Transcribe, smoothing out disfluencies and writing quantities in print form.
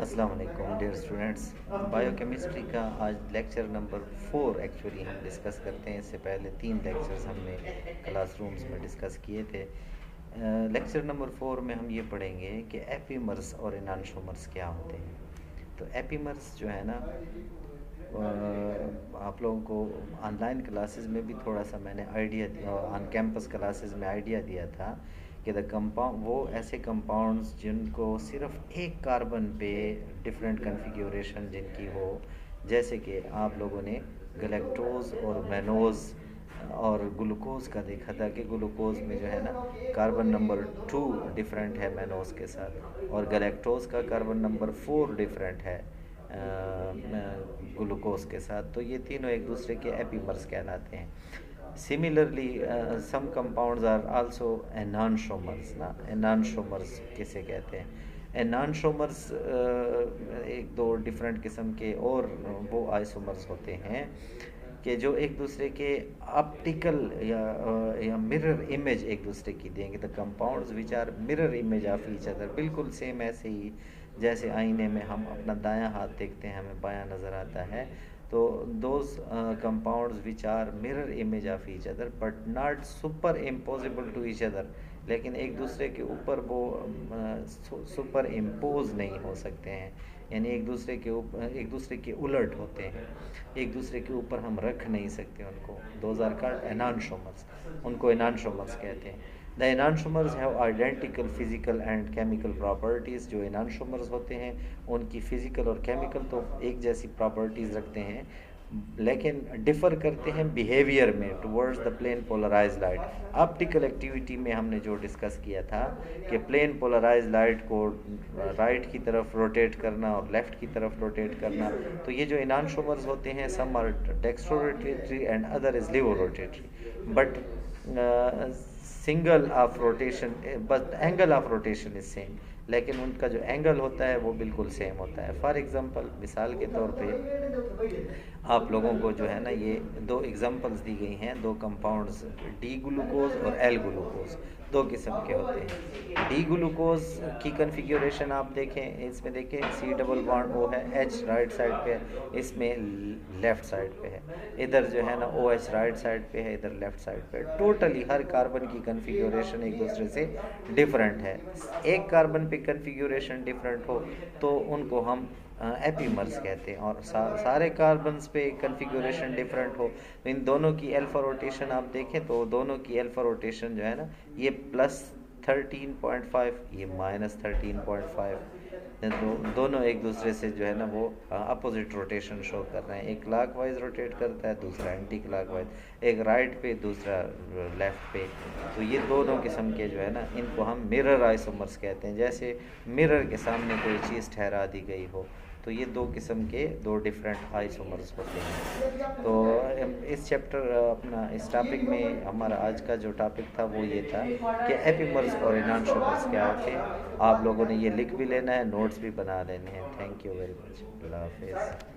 अस्सलाम वालेकुम dear students. Biochemistry का आज लेक्चर नंबर 4 एक्चुअली हम डिस्कस करते हैं। इससे पहले 3 लेक्चर्स हमने क्लासरूम्स में डिस्कस किए थे। लेक्चर नंबर 4 में हम ये पढ़ेंगे कि एपीमर्स और एनांशोमर्स क्या होते हैं। तो एपीमर्स जो है ना, आप लोगों को ऑनलाइन क्लासेस में भी थोड़ा सा मैंने आइडिया दिया, ऑन कैंपस क्लासेस में आइडिया दिया था कि द कंपाउंड वो ऐसे कंपाउंड्स जिनको सिर्फ एक कार्बन पे डिफरेंट कन्फिग्यूरेशन जिनकी हो, जैसे कि आप लोगों ने गलेक्टोज और मैनोज और ग्लूकोज का देखा था कि ग्लूकोज में जो है ना कार्बन नंबर 2 डिफरेंट है मैनोज के साथ, और गलेक्टोज का कार्बन नंबर 4 डिफरेंट है ग्लूकोज के साथ। तो ये तीनों एक दूसरे के एपीमर्स कहलाते हैं। Similarly some compounds are also enantiomers ना। एनांशोमर्स किसे कहते हैं? एनांशोमर्स एक दो डिफरेंट किस्म के और वो आइसोमर्स होते हैं कि जो एक दूसरे के ऑप्टिकल या मिरर इमेज एक दूसरे की देंगे। The compounds which are mirror image of each other, बिल्कुल सेम ऐसे ही जैसे आईने में हम अपना दायां हाथ देखते हैं हमें बायां नज़र आता है। तो those compounds which are mirror image of each other but not superimposable to each other, लेकिन एक दूसरे के ऊपर वो सुपर इम्पोज नहीं हो सकते हैं, यानी एक दूसरे के ऊपर एक दूसरे के उलट होते हैं, एक दूसरे के ऊपर हम रख नहीं सकते उनको। दोज आर कॉल्ड एनांशोमर्स, उनको एनांशोमर्स कहते हैं। The enantiomers have identical physical and chemical properties. जो एनांशोमर्स होते हैं उनकी फ़िज़िकल और केमिकल तो एक जैसी प्रॉपर्टीज़ रखते हैं, लेकिन डिफ़र करते हैं बिहेवियर में towards the plane polarise light. Optical activity में हमने जो डिस्कस किया था कि प्लेन पोलराइज लाइट को राइट की तरफ रोटेट करना और लेफ़्ट की तरफ रोटेट करना। तो ये जो एनांशोमर्स होते हैं, some are dextrorotatory and other is levorotatory, but single of rotation, but angle of rotation is same, लेकिन उनका जो एंगल होता है वो बिल्कुल सेम होता है। फॉर एग्ज़ाम्पल, मिसाल के तौर पे आप लोगों को जो है ना ये दो एग्जांपल्स दी गई हैं, दो कंपाउंड्स डी ग्लूकोज और एल ग्लूकोज, दो किस्म के होते हैं। डी ग्लूकोज की कन्फिग्यूरेशन आप देखें, इसमें देखें सी डबल बॉन्ड ओ है, एच राइट साइड पे है, इसमें लेफ़्ट साइड पे है। इधर जो है ना ओ एच राइट साइड पे है, इधर लेफ़्ट साइड पे है। टोटली हर कार्बन की कन्फिग्यूरेशन एक दूसरे से डिफरेंट है। एक कार्बन पे कन्फिग्यूरेशन डिफरेंट हो तो उनको हम एपीमर्स कहते हैं, और सारे कार्बन्स पे कन्फिग्यूरेशन डिफरेंट हो तो इन दोनों की अल्फा रोटेशन आप देखें तो दोनों की अल्फा रोटेशन जो है ना, ये +13.5, ये -13.5, दोनों एक दूसरे से जो है ना वो अपोजिट रोटेशन शो कर रहे हैं। एक क्लॉक वाइज रोटेट करता है, दूसरा एंटी क्लॉक वाइज, एक राइट पे दूसरा लेफ़्ट पे। तो ये दोनों किस्म के जो है ना, इनको हम मिरर आइसोमर्स कहते हैं। जैसे मिरर के सामने कोई चीज़ ठहरा दी गई हो, तो ये दो किस्म के दो डिफरेंट आइसोमर्स होते हैं। तो इस चैप्टर अपना इस टॉपिक में हमारा आज का जो टॉपिक था वो ये था कि एपीमर्स और एनांशोमर्स क्या होते हैं। आप लोगों ने ये लिख भी लेना है, नोट्स भी बना लेने हैं। Thank you very much. अल्लाह हाफिज़।